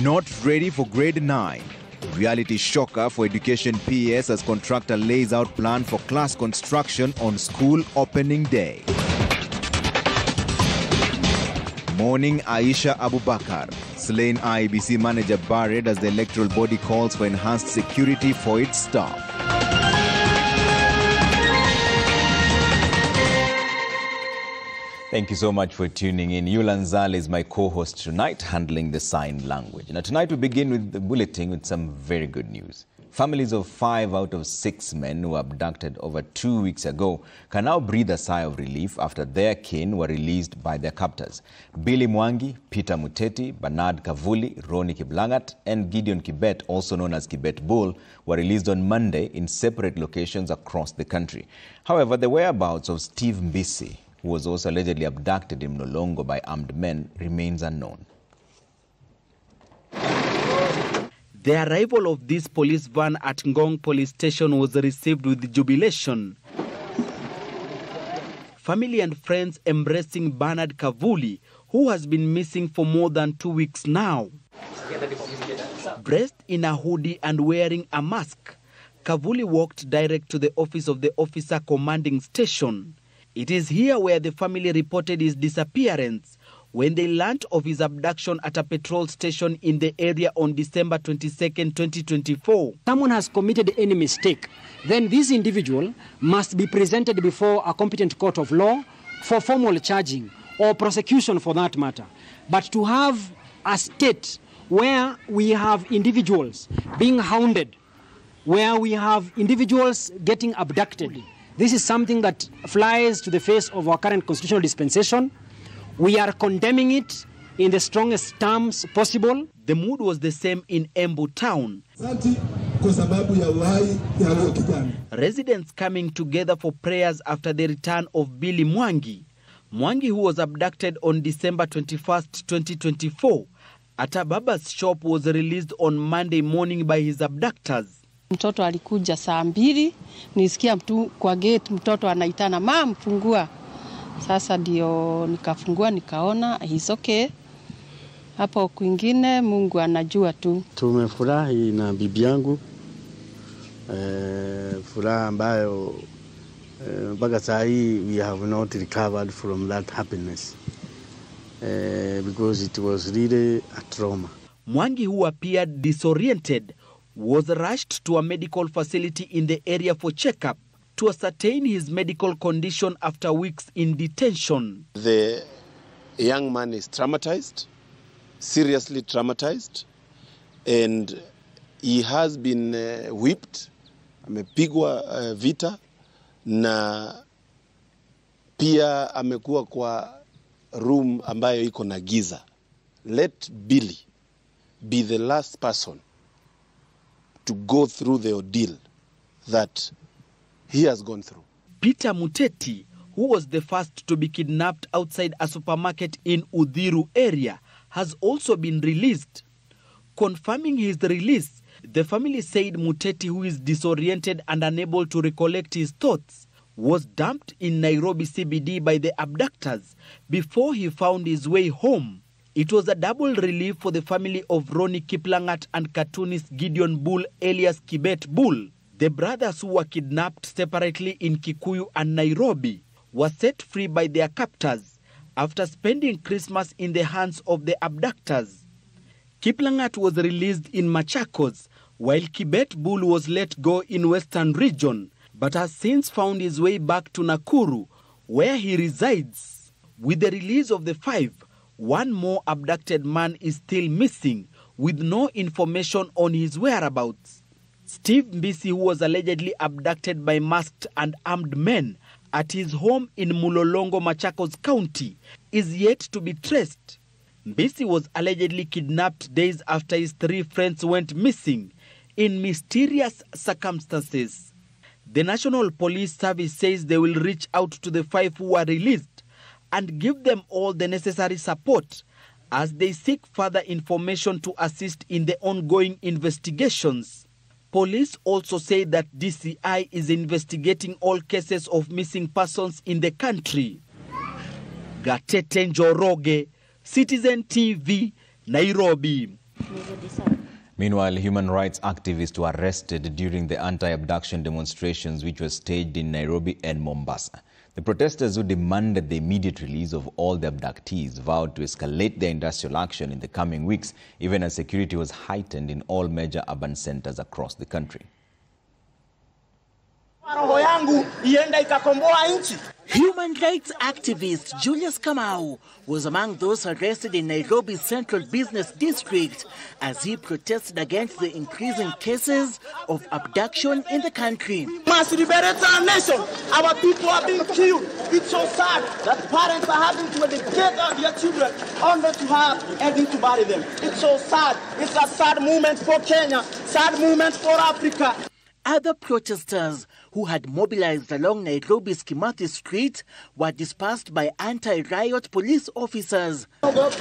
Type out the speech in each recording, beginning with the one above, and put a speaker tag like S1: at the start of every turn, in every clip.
S1: Not ready for grade 9. Reality shocker for education PS as contractor lays out plan for class construction on school opening day. Morning Aisha Abubakar, slain IEBC manager buried as the electoral body calls for enhanced security for its staff. Thank you so much for tuning in. Yulanzal is my co-host tonight, handling the sign language. Now tonight we begin with the bulletin with some very good news. Families of 5 out of 6 men who were abducted over 2 weeks ago can now breathe a sigh of relief after their kin were released by their captors. Billy Mwangi, Peter Muteti, Bernard Kavuli, Ronnie Kiblangat and Gideon Kibet, also known as Kibet Bull, were released on Monday in separate locations across the country. However, the whereabouts of Steve Mbisi, who was also allegedly abducted in Mlolongo by armed men, remains unknown.
S2: The arrival of this police van at Ngong police station was received with jubilation. Family and friends embracing Bernard Kavuli, who has been missing for more than 2 weeks now. Dressed in a hoodie and wearing a mask, Kavuli walked direct to the office of the officer commanding station. It is here where the family reported his disappearance when they learnt of his abduction at a petrol station in the area on December 22nd, 2024.
S3: Someone has committed any mistake, then this individual must be presented before a competent court of law for formal charging or prosecution for that matter. But to have a state where we have individuals being hounded, where we have individuals getting abducted, this is something that flies to the face of our current constitutional dispensation. We are condemning it in the strongest terms possible.
S2: The mood was the same in Embu town. Residents coming together for prayers after the return of Billy Mwangi. Mwangi, who was abducted on December 21st, 2024, at a barber's shop, was released on Monday morning by his abductors.
S4: Mtoto alikuja saa 2, nisikia mtu kwa gate mtoto anaitana mama fungua. Sasa ndio nikafungua nikaona he's okay. Hapo kwingine Mungu anajua tu.
S5: Tumefurahi na bibi yangu. Furaha ambayo mpaka saa hii we have not recovered from that happiness. Because it was really a trauma.
S2: Mwangi, who appeared disoriented, was rushed to a medical facility in the area for checkup to ascertain his medical condition after weeks in detention.
S6: The young man is traumatized, seriously traumatized, and he has been whipped, amepigwa vita, na pia amekuwa kwa room ambayo iko na giza. Let Billy be the last person to go through the ordeal that he has gone through.
S2: Peter Muteti, who was the first to be kidnapped outside a supermarket in Udhiru area, has also been released. Confirming his release, the family said Muteti, who is disoriented and unable to recollect his thoughts, was dumped in Nairobi CBD by the abductors before he found his way home. It was a double relief for the family of Ronnie Kiplangat and cartoonist Gideon Bull alias Kibet Bull. The brothers, who were kidnapped separately in Kikuyu and Nairobi, were set free by their captors after spending Christmas in the hands of the abductors. Kiplangat was released in Machakos, while Kibet Bull was let go in Western Region, but has since found his way back to Nakuru, where he resides. With the release of the 5, one more abducted man is still missing, with no information on his whereabouts. Steve Mbisi, who was allegedly abducted by masked and armed men at his home in Mlolongo, Machakos County, is yet to be traced. Mbisi was allegedly kidnapped days after his 3 friends went missing in mysterious circumstances. The National Police Service says they will reach out to the 5 who were released and give them all the necessary support as they seek further information to assist in the ongoing investigations. Police also say that DCI is investigating all cases of missing persons in the country. Gatete Njoroge, Citizen TV, Nairobi.
S1: Meanwhile, human rights activists were arrested during the anti-abduction demonstrations which were staged in Nairobi and Mombasa. The protesters who demanded the immediate release of all the abductees vowed to escalate their industrial action in the coming weeks, even as security was heightened in all major urban centers across the country.
S2: Human rights activist Julius Kamau was among those arrested in Nairobi's Central Business District as he protested against the increasing cases of abduction in the country.
S7: We must liberate our nation. Our people are being killed. It's so sad that parents are having to educate their children only to have anything to bury them. It's so sad. It's a sad moment for Kenya, sad moment for Africa.
S2: Other protesters who had mobilized along Nairobi's Kimathi Street were dispersed by anti-riot police officers.
S7: I'm ready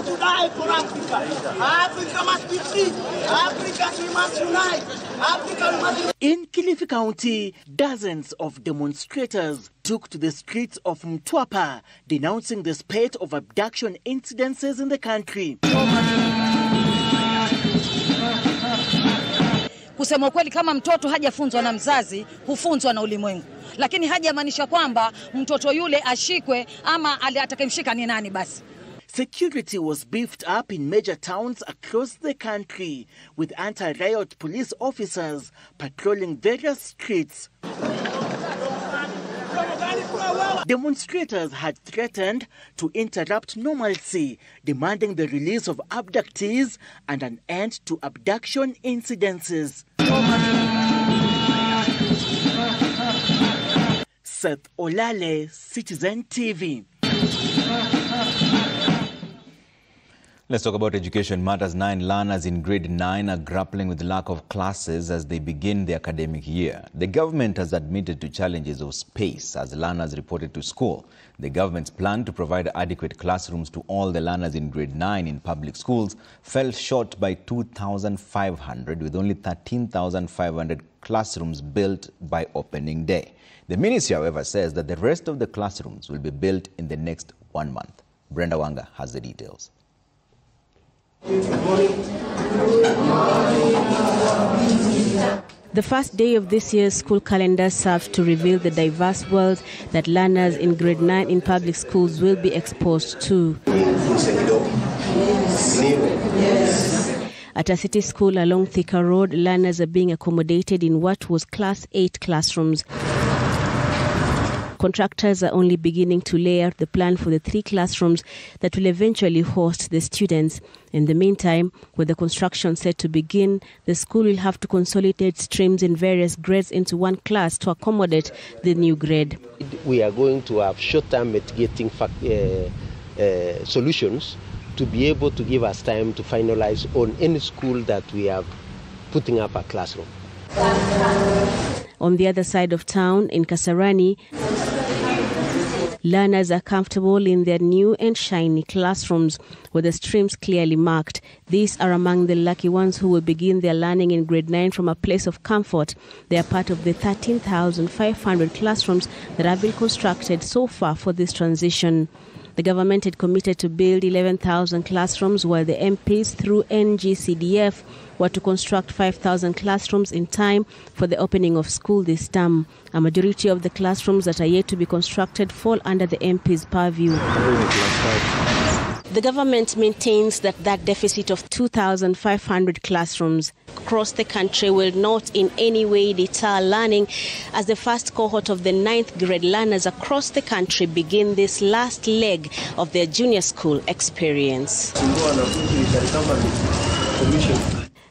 S7: to die for Africa. Africa must be free. Africa, we must unite. Africa, we must unite.
S2: In Kilifi County, dozens of demonstrators took to the streets of Mtwapa, denouncing the spate of abduction incidences in the country.
S8: Kusema kweli, kama mtoto hajafunzwa na mzazi, hufunzwa na ulimwengu. Lakini hajamaanisha kwamba mtoto yule ashikwe ama atakayemshika ni nani basi.
S2: Security was beefed up in major towns across the country, with anti-riot police officers patrolling various streets. Demonstrators had threatened to interrupt normalcy, demanding the release of abductees and an end to abduction incidences. Seth Olale, Citizen TV.
S1: Let's talk about education matters. 9 learners in grade 9 are grappling with the lack of classes as they begin the academic year. The government has admitted to challenges of space as learners reported to school. The government's plan to provide adequate classrooms to all the learners in grade 9 in public schools fell short by 2,500, with only 13,500 classrooms built by opening day. The ministry, however, says that the rest of the classrooms will be built in the next 1 month. Brenda Wanga has the details.
S9: The first day of this year's school calendar served to reveal the diverse world that learners in grade 9 in public schools will be exposed to. At a city school along Thika Road, learners are being accommodated in what was Class 8 classrooms. Contractors are only beginning to lay out the plan for the 3 classrooms that will eventually host the students. In the meantime, with the construction set to begin, the school will have to consolidate streams in various grades into one class to accommodate the new grade.
S10: We are going to have short-term mitigating solutions to be able to give us time to finalize on any school that we are putting up a classroom.
S9: On the other side of town, in Kasarani, learners are comfortable in their new and shiny classrooms with the streams clearly marked. These are among the lucky ones who will begin their learning in grade 9 from a place of comfort. They are part of the 13,500 classrooms that have been constructed so far for this transition. The government had committed to build 11,000 classrooms, while the MPs through NGCDF were to construct 5,000 classrooms in time for the opening of school this term. A majority of the classrooms that are yet to be constructed fall under the MP's purview. The government maintains that deficit of 2,500 classrooms across the country will not in any way deter learning as the first cohort of the 9th grade learners across the country begin this last leg of their junior school experience.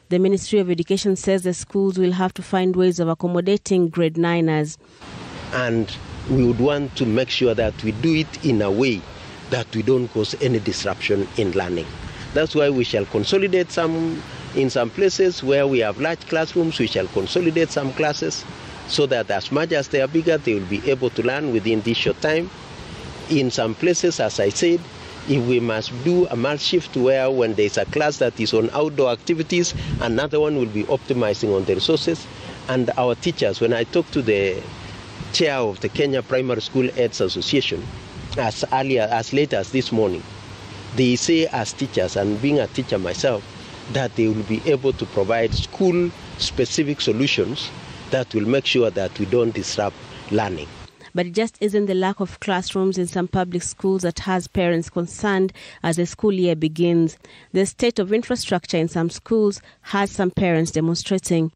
S9: The Ministry of Education says the schools will have to find ways of accommodating grade 9ers.
S10: And we would want to make sure that we do it in a way that we don't cause any disruption in learning. That's why we shall consolidate in some places where we have large classrooms, we shall consolidate some classes so that as much as they are bigger, they will be able to learn within this short time. In some places, as I said, if we must do a mass shift where when there's a class that is on outdoor activities, another one will be optimizing on the resources. And our teachers, when I talked to the chair of the Kenya Primary School Aids Association, as late as this morning. They say as teachers, and being a teacher myself, that they will be able to provide school-specific solutions that will make sure that we don't disrupt learning.
S9: But it just isn't the lack of classrooms in some public schools that has parents concerned as the school year begins. The state of infrastructure in some schools has some parents demonstrating.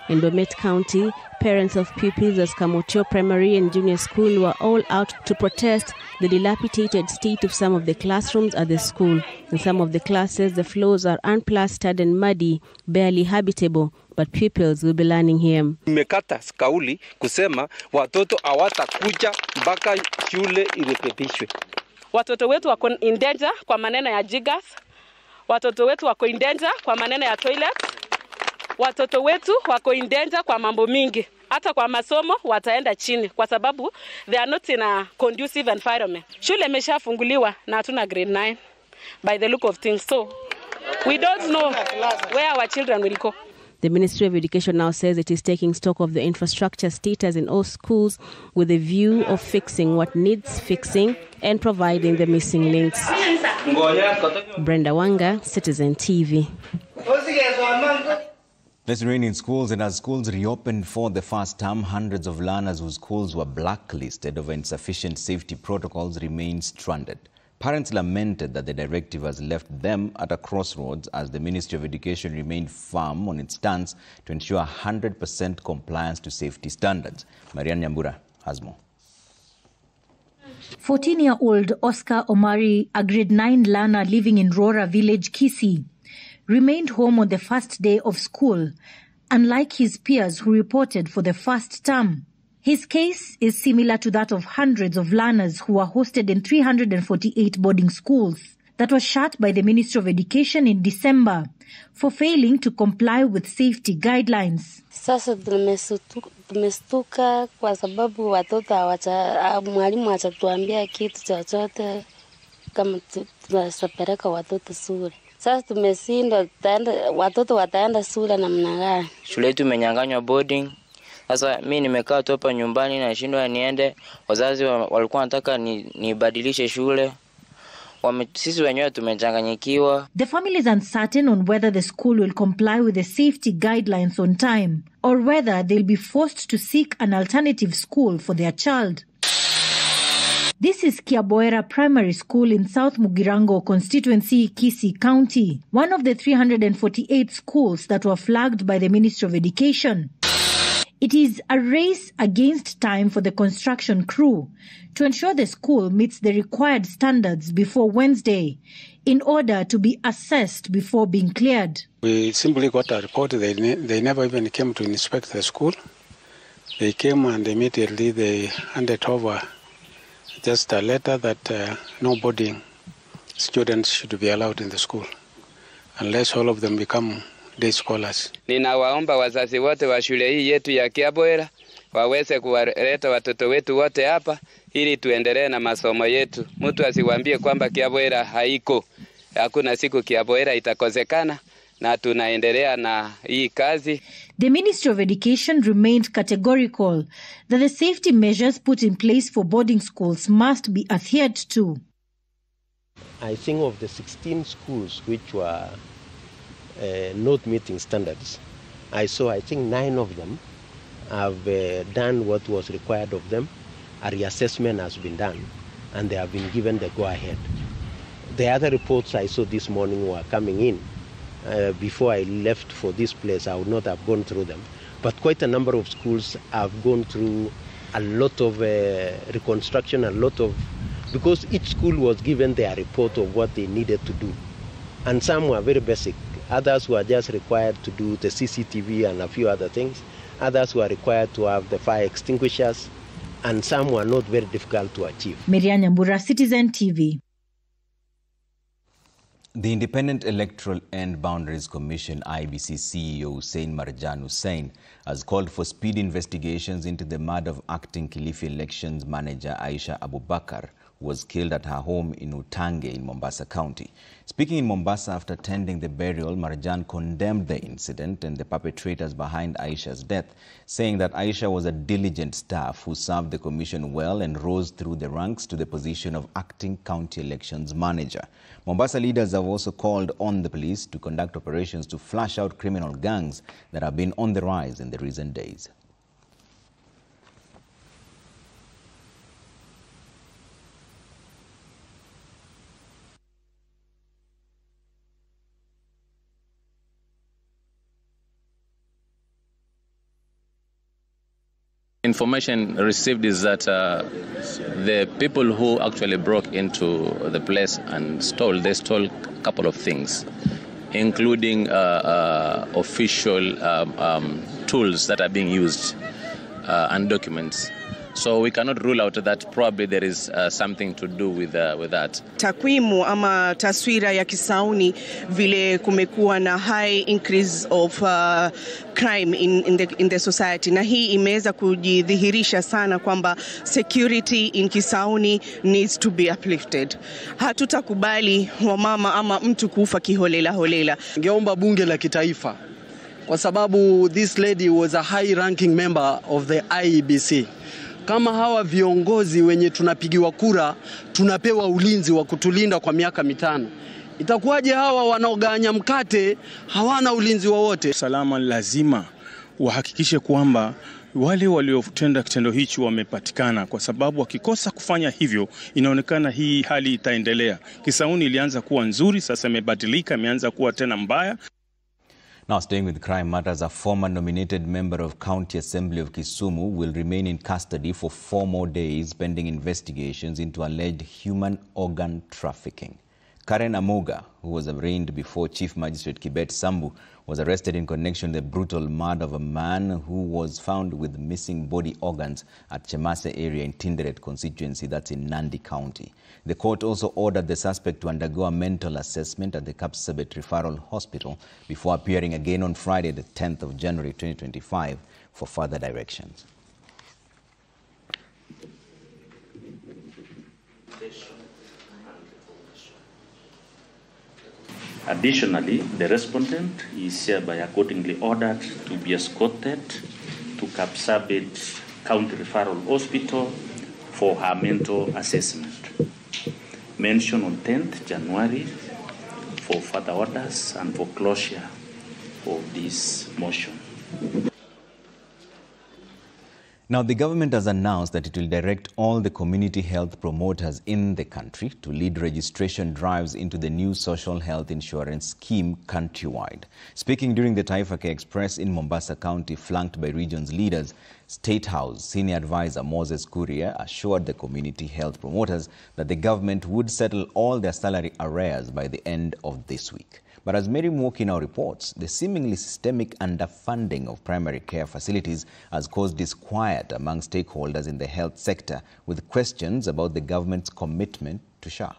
S9: In Bomet County, parents of pupils at Kamotio Primary and Junior School were all out to protest the dilapidated state of some of the classrooms at the school. In some of the classes, the floors are unplastered and muddy, barely habitable, but pupils will be learning here.
S11: Nimekata kauli kusema watoto hawatakuja mpaka shule irekebishwe.
S12: Watoto wetu wako in danger kwa maneno ya jigas. Watoto wetu wako in danger kwa maneno ya toilet. Watoto wetu wako in danger kwa mambo mingi. Hata kwa masomo wataenda chini kwa sababu they are not in a conducive environment. Shule imeshafunguliwa na hatuna grade 9 by the look of things. So we don't know where our children will go.
S9: The Ministry of Education now says it is taking stock of the infrastructure status in all schools with a view of fixing what needs fixing and providing the missing links. Brenda Wanga, Citizen TV.
S1: Let's remain in schools, and as schools reopened for the first time, hundreds of learners whose schools were blacklisted over insufficient safety protocols remain stranded. Parents lamented that the directive has left them at a crossroads as the Ministry of Education remained firm on its stance to ensure 100% compliance to safety standards. Marianne Nyambura has more.
S13: 14-year-old Oscar Omari, a grade 9 learner living in Rora village, Kisii, remained home on the first day of school, unlike his peers who reported for the first term. His case is similar to that of hundreds of learners who were hosted in 348 boarding schools that were shut by the Ministry of Education in December for failing to comply with safety guidelines.
S14: Sasa tumestuka kwa sababu watoto mwalimu atatuambia kitu chochote kama tunasapeleka watoto shule. Sasa tumesinda watoto wataenda shule namna gani?
S15: Shule yetu imenyang'anywa boarding. Sasa mimi nimekaa tu hapa nyumbani na nashindwa niende. Wazazi walikuwa wanataka nibadilishe shule. Sisi wenyewe tumechanganyikiwa.
S13: The family is uncertain on whether the school will comply with the safety guidelines on time or whether they'll be forced to seek an alternative school for their child. This is Kiaboera Primary School in South Mugirango constituency, Kisii County, one of the 348 schools that were flagged by the Ministry of Education. It is a race against time for the construction crew to ensure the school meets the required standards before Wednesday in order to be assessed before being cleared.
S16: We simply got a report. They never even came to inspect the school. They came and immediately they handed over just a letter that no boarding students should be allowed in the school unless all of them become day scholars.
S11: Ninawaomba wazazi wote wa shule hii yetu ya Kiaboera waweze kuwaleta watoto wetu wote hapa ili tuendelee na masomo yetu. Mtu asiwaambie kwamba Kiaboera haiko. Hakuna siku Kiaboera itakosekana na tunaendelea na hii kazi.
S13: The Ministry of Education remained categorical that the safety measures put in place for boarding schools must be adhered to.
S10: I think of the 16 schools which were not meeting standards, I think 9 of them have done what was required of them. A reassessment has been done and they have been given the go-ahead. The other reports I saw this morning were coming in. Before I left for this place, I would not have gone through them. But quite a number of schools have gone through a lot of reconstruction, because each school was given their report of what they needed to do. And some were very basic. Others were just required to do the CCTV and a few other things. Others were required to have the fire extinguishers. And some were not very difficult to achieve.
S13: Marianne Nyambura, Citizen TV.
S1: The Independent Electoral and Boundaries Commission IBC CEO Hussein Marjan Hussein has called for speedy investigations into the murder of acting Kilifi elections manager Aisha Abubakar, who was killed at her home in Utange in Mombasa County. Speaking in Mombasa after attending the burial, Marjan condemned the incident and the perpetrators behind Aisha's death, saying that Aisha was a diligent staff who served the commission well and rose through the ranks to the position of acting county elections manager. Mombasa leaders have also called on the police to conduct operations to flush out criminal gangs that have been on the rise in the recent days.
S17: Information received is that the people who actually broke into the place and stole a couple of things, including official tools that are being used and documents. So we cannot rule out that probably there is something to do with that.
S18: Takwimu ama taswira ya Kisauni vile kumekuwa na high increase of crime in the society, na hii imeweza kujidhihirisha sana kwamba security in Kisauni needs to be uplifted. Hatutakubali wamama ama mtu kufa kiholela holela.
S19: Ningeomba bunge la kitaifa, kwa sababu this lady was a high ranking member of the IEBC. Kama hawa viongozi wenye tunapigiwa kura tunapewa ulinzi wa kutulinda kwa miaka 5, itakuwaje hawa wanaoganya mkate hawana ulinzi wowote?
S20: Usalama lazima wahakikishe kwamba wale waliotenda kitendo hichi wamepatikana, kwa sababu wakikosa kufanya hivyo inaonekana hii hali itaendelea. Kisauni ilianza kuwa nzuri, sasa imebadilika, imeanza kuwa tena mbaya.
S1: Now, staying with crime matters, a former nominated member of County Assembly of Kisumu will remain in custody for 4 more days pending investigations into alleged human organ trafficking. Karen Amoga, who was arraigned before Chief Magistrate Kibet Sambu, was arrested in connection with the brutal murder of a man who was found with missing body organs at Chemase area in Tinderet constituency, that's in Nandi County. The court also ordered the suspect to undergo a mental assessment at the Kapsabet Referral Hospital before appearing again on Friday, the 10th of January 2025, for further directions.
S21: Additionally, the respondent is hereby accordingly ordered to be escorted to Kapsabet County Referral Hospital for her mental assessment. Mentioned on 10th January for further orders and for closure of this motion.
S1: Now, the government has announced that it will direct all the community health promoters in the country to lead registration drives into the new social health insurance scheme countrywide. Speaking during the Taifa Care Express in Mombasa County, flanked by region's leaders, State House Senior Advisor Moses Kuria assured the community health promoters that the government would settle all their salary arrears by the end of this week. But as Mary Mwoki now reports, the seemingly systemic underfunding of primary care facilities has caused disquiet among stakeholders in the health sector, with questions about the government's commitment to SHA.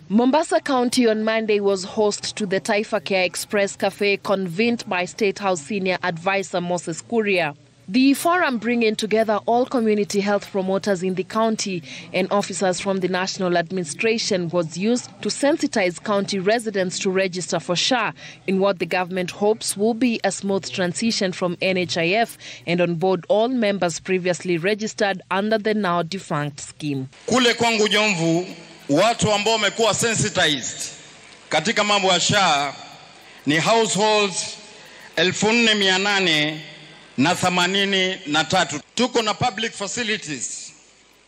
S22: Mombasa County on Monday was host to the Taifa Care Express Cafe convened by State House Senior Advisor Moses Kuria. The forum, bringing together all community health promoters in the county and officers from the national administration, was used to sensitize county residents to register for SHA in what the government hopes will be a smooth transition from NHIF and onboard all members previously registered under the now defunct scheme.
S23: Kule kwangu Jomvu, watu ambao wamekuwa sensitized katika mambo ya SHA ni households 1483. Tuko na public facilities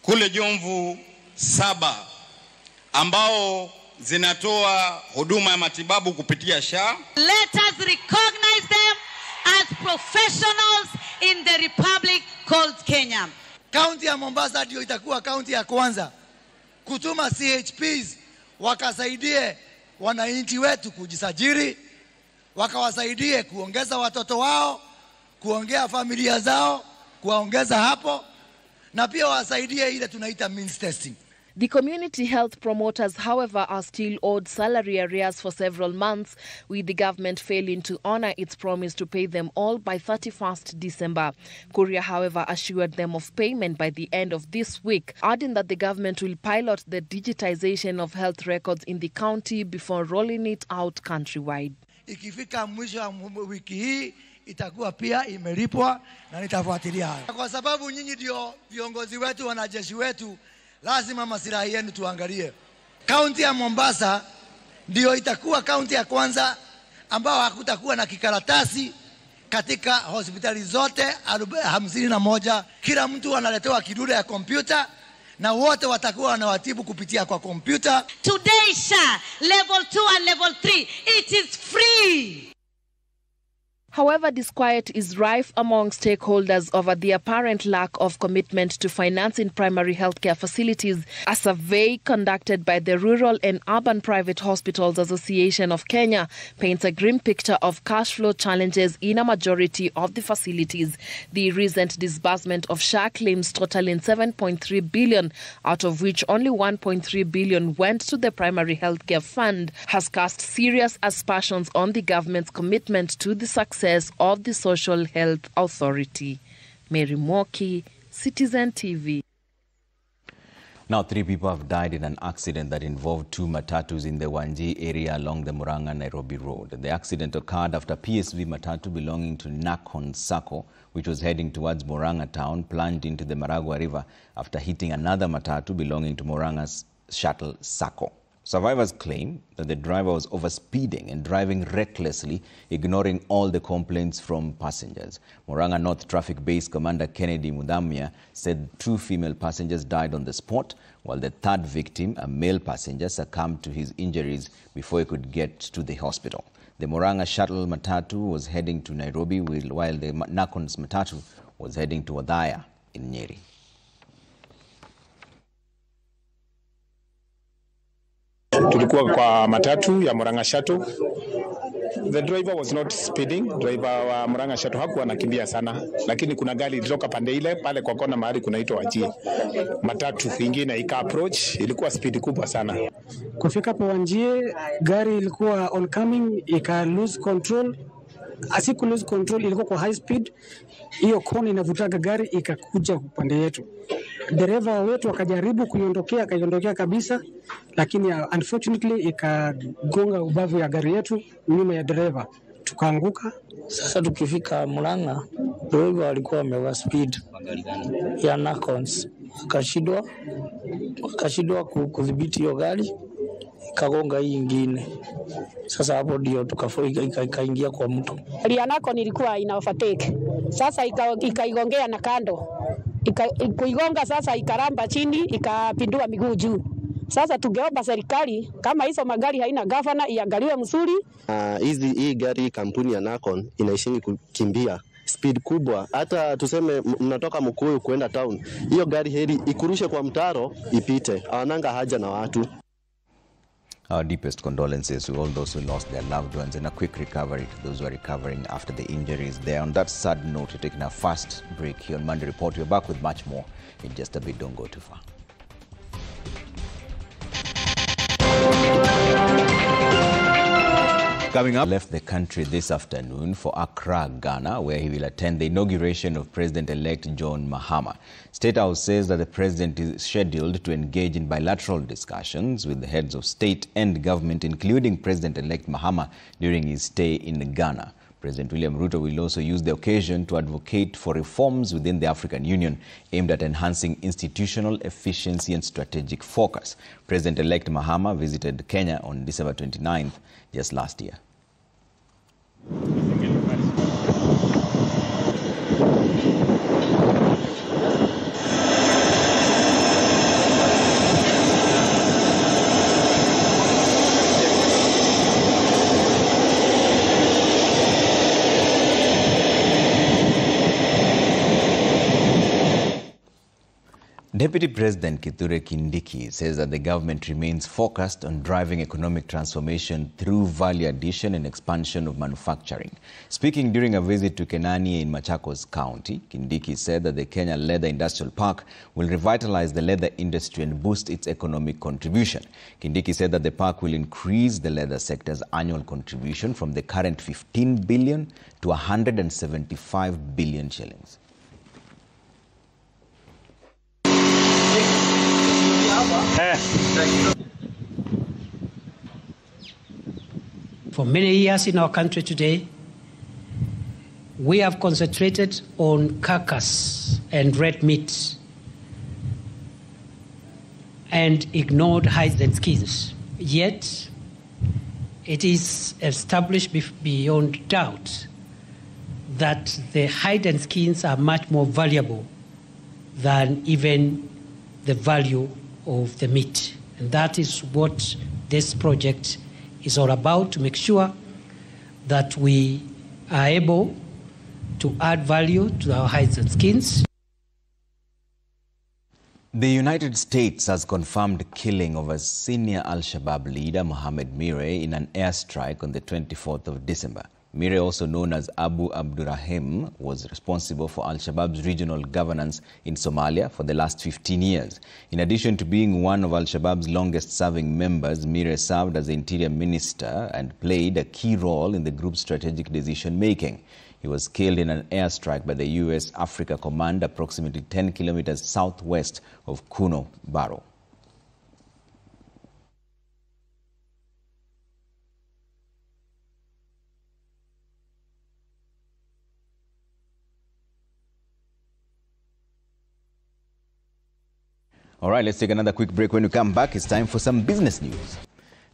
S23: kule Jomvu 7 ambao zinatoa huduma ya matibabu kupitia SHA.
S24: Let us recognize them as professionals in the republic called Kenya.
S25: County ya Mombasa ndio itakuwa county ya kwanza kutuma CHPs wakasaidie wananchi wetu kujisajili, wakawasaidie kuongeza watoto wao, kuongea familia zao, kuwaongeza hapo, na pia wasaidie ile tunaita means testing.
S22: The community health promoters, however, are still owed salary arrears for several months, with the government failing to honor its promise to pay them all by 31st December. Kuria, however, assured them of payment by the end of this week, adding that the government will pilot the digitization of health records in the county before rolling it out countrywide.
S25: Ikifika mwisho wa wiki hii itakuwa pia imelipwa na nitafuatilia. Kwa sababu nyinyi ndio viongozi wetu, wanajeshi wetu, lazima maslahi yenu tuangalie. Kaunti ya Mombasa ndio itakuwa kaunti ya kwanza ambao hakutakuwa na kikaratasi katika hospitali zote 51. Kila mtu analetewa kidude ya kompyuta na wote watakuwa wanawatibu kupitia kwa kompyuta.
S24: Today, SHA, level 2 and level 3, it is free.
S22: However, disquiet is rife among stakeholders over the apparent lack of commitment to financing primary healthcare facilities. A survey conducted by the Rural and Urban Private Hospitals Association of Kenya paints a grim picture of cash flow challenges in a majority of the facilities. The recent disbursement of SHA claims totaling 7.3 billion, out of which only 1.3 billion went to the primary healthcare fund, has cast serious aspersions on the government's commitment to the success of the Social Health Authority. Mary Moki, Citizen TV.
S1: Now, 3 people have died in an accident that involved 2 matatus in the Wanji area along the Murang'a-Nairobi road. The accident occurred after PSV matatu belonging to Nakon Sacco, which was heading towards Murang'a town, plunged into the Maragua River after hitting another matatu belonging to Murang'a's shuttle Sacco. Survivors claim that the driver was overspeeding and driving recklessly, ignoring all the complaints from passengers. Murang'a North Traffic Base Commander Kennedy Mudhamia said 2 female passengers died on the spot, while the 3rd victim, a male passenger, succumbed to his injuries before he could get to the hospital. The Murang'a shuttle matatu was heading to Nairobi, while the Nakon's matatu was heading to Othaya in Nyeri.
S3: Tulikuwa kwa matatu ya Murang'a Shuttle. The driver was not speeding. Driver wa Murang'a Shuttle hakuwa anakimbia sana, lakini kuna gari ilitoka pande ile pale kwa kona mahali kunaitwa Wajie. Matatu ingine ika approach, ilikuwa speed kubwa sana.
S4: Kufika kwa Wajie, gari ilikuwa oncoming, ika lose control. Asiku lose control, ilikuwa kwa high speed. Hiyo kona inavutaga gari ikakuja upande yetu. Dereva wetu akajaribu kuiondokea kabisa, lakini unfortunately ikagonga ubavu ya gari yetu nyuma ya dereva, tukaanguka.
S5: Sasa tukifika Murang'a, dereva alikuwa ameva speed ya Nakons, akashindwa kudhibiti hiyo gari, ikagonga hii nyingine. Sasa hapo ndio ikaingia kwa mto.
S6: Gari ya Nakon ilikuwa ina overtake, sasa ikaigongea na kando. Kuigonga sasa ikaramba chini, ikapindua miguu juu. Sasa tungeomba serikali kama hizo magari haina gavana iangaliwe mzuri.
S7: Hii gari kampuni ya Nakon inaishini kukimbia speed kubwa. Hata tuseme mnatoka Mkuyu kuenda town, hiyo gari heri ikurushe kwa mtaro ipite. Hawananga haja na watu.
S1: Our deepest condolences to all those who lost their loved ones and a quick recovery to those who are recovering after the injuries there. On that sad note, we're taking a fast break here on Monday Report. We're back with much more in just a bit. Don't go too far. Coming up, left the country this afternoon for Accra, Ghana, where he will attend the inauguration of President-elect John Mahama. State House says that the president is scheduled to engage in bilateral discussions with the heads of state and government, including President-elect Mahama, during his stay in Ghana. President William Ruto will also use the occasion to advocate for reforms within the African Union aimed at enhancing institutional efficiency and strategic focus. President-elect Mahama visited Kenya on December 29th, just last year. Deputy President Kithure Kindiki says that the government remains focused on driving economic transformation through value addition and expansion of manufacturing. Speaking during a visit to Kenani in Machakos County, Kindiki said that the Kenya Leather Industrial Park will revitalize the leather industry and boost its economic contribution. Kindiki said that the park will increase the leather sector's annual contribution from the current 15 billion to 175 billion shillings.
S2: For many years in our country today, we have concentrated on carcass and red meat and ignored hides and skins. Yet, it is established beyond doubt that the hide and skins are much more valuable than even the value of the meat. And that is what this project is all about, to make sure that we are able to add value to our hides and skins.
S1: The United States has confirmed the killing of a senior Al-Shabaab leader, Mohammed Mire, in an airstrike on the 24th of December. Mire, also known as Abu Abdurrahim, was responsible for Al-Shabaab's regional governance in Somalia for the last 15 years. In addition to being one of Al-Shabaab's longest-serving members, Mire served as the interior minister and played a key role in the group's strategic decision-making. He was killed in an airstrike by the U.S. Africa Command approximately 10 kilometers southwest of Kuno Baro. All right, let's take another quick break. When we come back, it's time for some business news.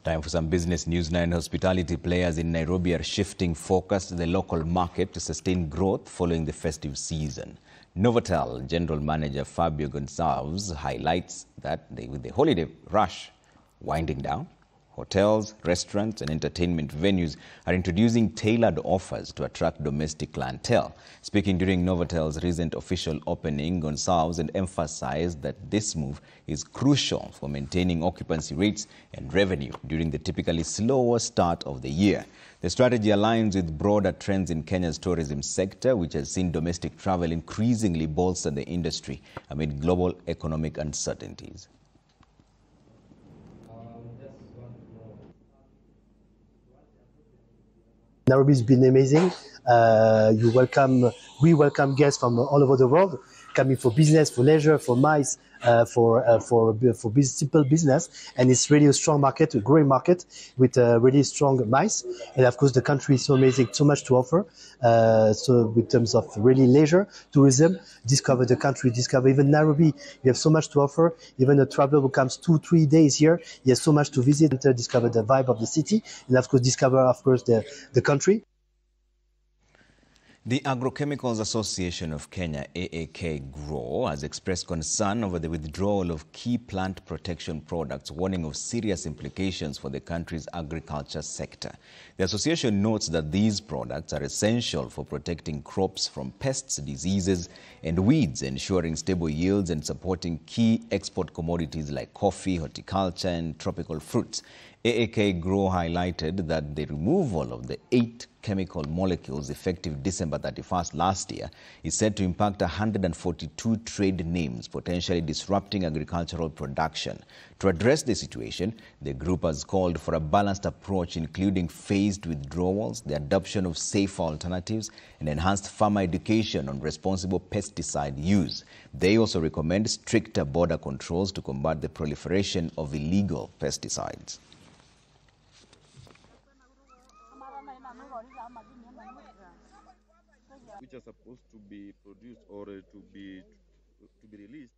S1: Time for some business news now. And hospitality players in Nairobi are shifting focus to the local market to sustain growth following the festive season. Novotel General Manager Fabio Gonçalves highlights that with the holiday rush winding down, hotels, restaurants and entertainment venues are introducing tailored offers to attract domestic clientele. Speaking during Novotel's recent official opening, Gonçalves emphasized that this move is crucial for maintaining occupancy rates and revenue during the typically slower start of the year. The strategy aligns with broader trends in Kenya's tourism sector, which has seen domestic travel increasingly bolster the industry amid global economic uncertainties.
S8: Nairobi's been amazing. We welcome guests from all over the world, coming for business, for leisure, for MICE, for simple business. And it's really a strong market, a growing market with a really strong MICE. And of course, the country is so amazing, so much to offer. So in terms of really leisure, tourism, discover the country, discover even Nairobi. You have so much to offer. Even a traveler who comes 2-3 days here, he has so much to visit, discover the vibe of the city, and of course, discover, the country.
S1: The Agrochemicals Association of Kenya, AAK-GROW, has expressed concern over the withdrawal of key plant protection products, warning of serious implications for the country's agriculture sector. The association notes that these products are essential for protecting crops from pests, diseases, and weeds, ensuring stable yields and supporting key export commodities like coffee, horticulture, and tropical fruits. AAK-GROW highlighted that the removal of the 8 chemical molecules effective December 31st last year is said to impact 142 trade names, potentially disrupting agricultural production. To address the situation, the group has called for a balanced approach, including phased withdrawals, the adoption of safer alternatives, and enhanced farmer education on responsible pesticide use. They also recommend stricter border controls to combat the proliferation of illegal pesticides.
S9: Which are supposed to be produced or to be released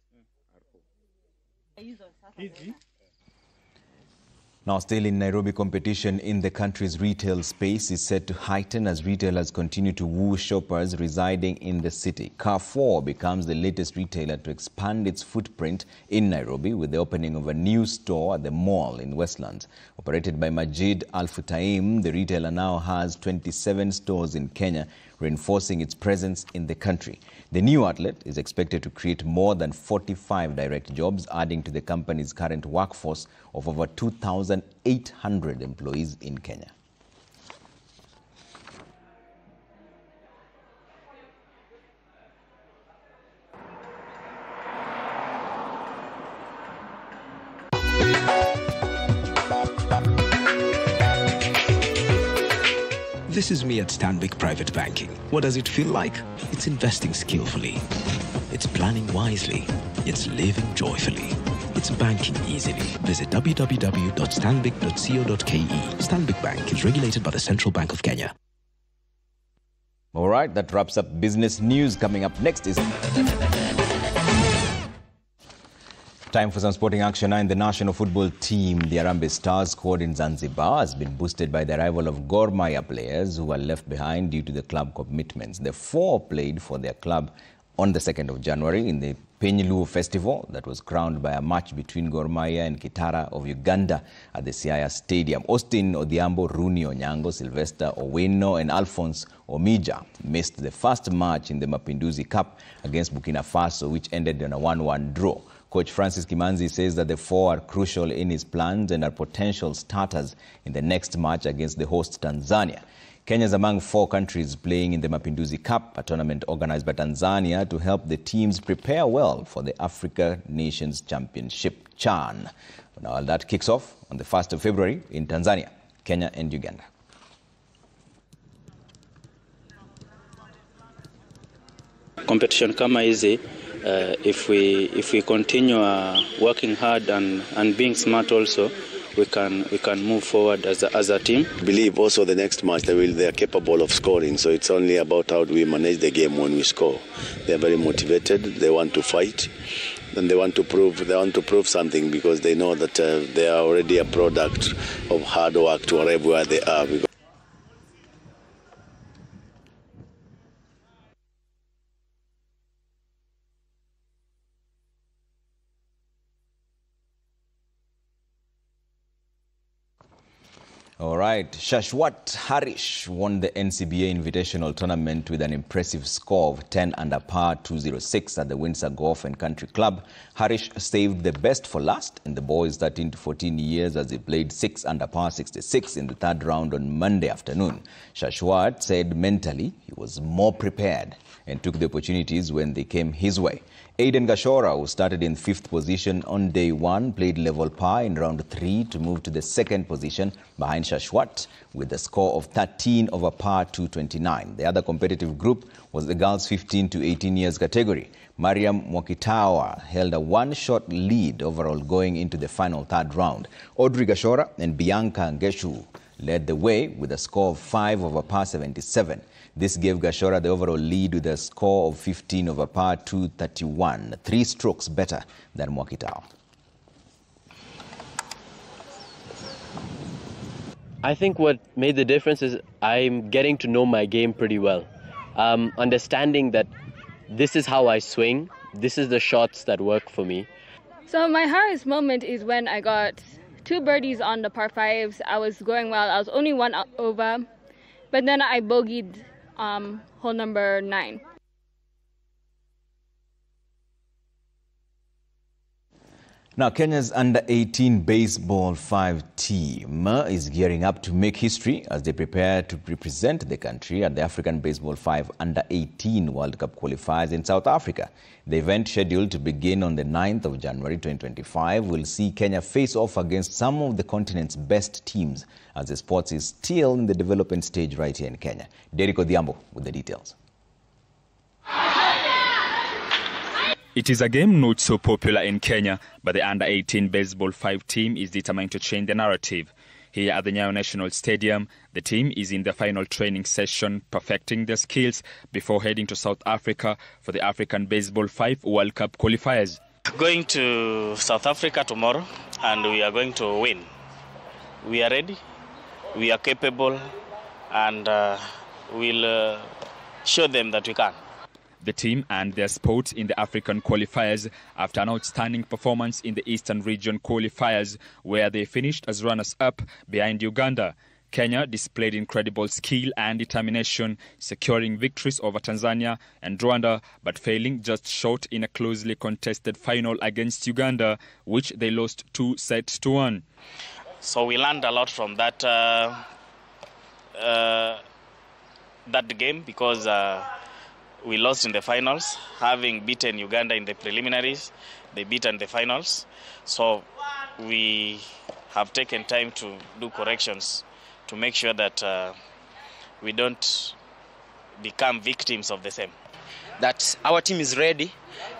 S9: are
S1: Now, still in Nairobi, competition in the country's retail space is set to heighten as retailers continue to woo shoppers residing in the city. Carrefour becomes the latest retailer to expand its footprint in Nairobi with the opening of a new store at the mall in Westlands. Operated by Majid Al Futaim, the retailer now has 27 stores in Kenya, reinforcing its presence in the country. The new outlet is expected to create more than 45 direct jobs, adding to the company's current workforce of over 2,800 employees in Kenya.
S11: This is me at Stanbic Private Banking. What does it feel like? It's investing skillfully. It's planning wisely. It's living joyfully. It's banking easily. Visit www.stanbic.co.ke. Stanbic Bank is regulated by the Central Bank of Kenya.
S1: All right, that wraps up business news. Coming up next is time for some sporting action. Now, in the national football team, the Harambee Stars squad in Zanzibar has been boosted by the arrival of Gor Mahia players who were left behind due to the club commitments. The four played for their club on the 2nd of January in the Penyluo Festival that was crowned by a match between Gor Mahia and Kitara of Uganda at the Siaya Stadium. Austin Odhiambo, Rooney Onyango, Sylvester Owino and Alphonse Omija missed the first match in the Mapinduzi Cup against Burkina Faso, which ended in a 1-1 draw. Coach Francis Kimanzi says that the four are crucial in his plans and are potential starters in the next match against the host Tanzania. Kenya is among four countries playing in the Mapinduzi Cup, a tournament organized by Tanzania to help the teams prepare well for the Africa Nations Championship CHAN. Now that kicks off on the 1st of February in Tanzania, Kenya and Uganda.
S12: Competition kama hizi, if we continue working hard and being smart also, we can move forward as a team.
S14: Believe also the next match they are capable of scoring, so it's only about how do we manage the game when we score. They are very motivated, they want to fight, and they want to prove something because they know that they are already a product of hard work to arrive where they are.
S1: All right, Shashwat Harish won the NCBA Invitational Tournament with an impressive score of 10 under par 206 at the Windsor Golf and Country Club. Harish saved the best for last in the boys 13 to 14 years as he played 6 under par 66 in the third round on Monday afternoon. Shashwat said mentally he was more prepared and took the opportunities when they came his way. Aiden Gashora, who started in 5th position on day 1, played level par in round 3 to move to the 2nd position behind Shashwat with a score of 13 over par 229. The other competitive group was the girls 15 to 18 years category. Mariam Mwakitawa held a one-shot lead overall going into the final third round. Audrey Gashora and Bianca Ngeshu led the way with a score of 5 over par 77. This gave Gashora the overall lead with a score of 15 over par 231, 3 strokes better than Mwakitao.
S15: I think what made the difference is I'm getting to know my game pretty well. Understanding that this is how I swing, this is the shots that work for me.
S16: So my hardest moment is when I got 2 birdies on the par 5s. I was going well. I was only 1 over, but then I bogeyed hole number 9.
S1: Now, Kenya's under-18 baseball 5 team is gearing up to make history as they prepare to represent the country at the African Baseball 5 under-18 World Cup qualifiers in South Africa. The event, scheduled to begin on the 9th of January 2025, will see Kenya face off against some of the continent's best teams as the sport is still in the development stage right here in Kenya. Derek Odhiambo with the details.
S26: It is a game not so popular in Kenya, but the under-18 baseball 5 team is determined to change the narrative. Here at the Nyayo National Stadium, the team is in the final training session, perfecting their skills before heading to South Africa for the African Baseball 5 World Cup qualifiers.
S27: Going to South Africa tomorrow, and we are going to win.
S21: we are ready, we are capable, and we'll show them that we can.
S26: The team and their spot in the African qualifiers after an outstanding performance in the Eastern Region qualifiers, where they finished as runners-up behind Uganda. Kenya displayed incredible skill and determination, securing victories over Tanzania and Rwanda, but failing just short in a closely contested final against Uganda, which they lost 2-1.
S21: So we learned a lot from that game, because we lost in the finals, having beaten Uganda in the preliminaries. They beat in the finals. So we have taken time to do corrections to make sure that we don't become victims of the same.
S10: That our team is ready,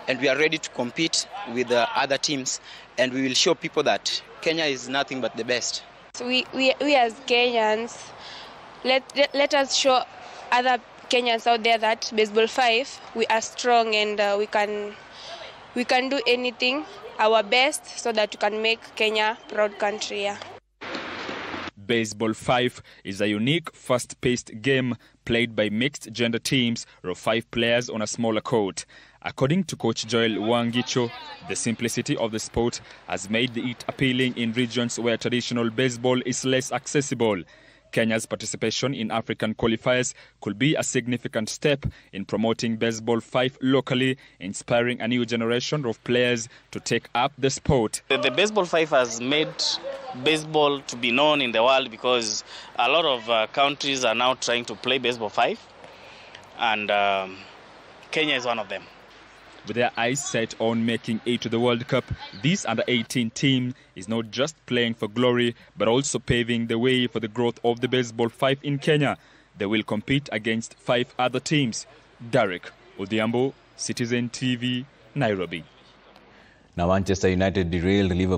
S10: and we are ready to compete with the other teams, and we will show people that Kenya is nothing but the best.
S13: So we as Kenyans, let us show other Kenyans out there that baseball 5, we are strong, and we can do anything, our best, so that we can make Kenya a proud country. Yeah.
S26: Baseball 5 is a unique, fast-paced game played by mixed-gender teams of 5 players on a smaller court. According to Coach Joel Wangicho, the simplicity of the sport has made it appealing in regions where traditional baseball is less accessible. Kenya's participation in African qualifiers could be a significant step in promoting baseball 5 locally, inspiring a new generation of players to take up the sport.
S21: The baseball 5 has made baseball to be known in the world, because a lot of countries are now trying to play baseball 5, and Kenya is one of them.
S26: With their eyes set on making it to the World Cup, this under-18 team is not just playing for glory, but also paving the way for the growth of the baseball 5 in Kenya. They will compete against 5 other teams. Derek Odhiambo, Citizen TV, Nairobi.
S1: Now Manchester United derailed Liverpool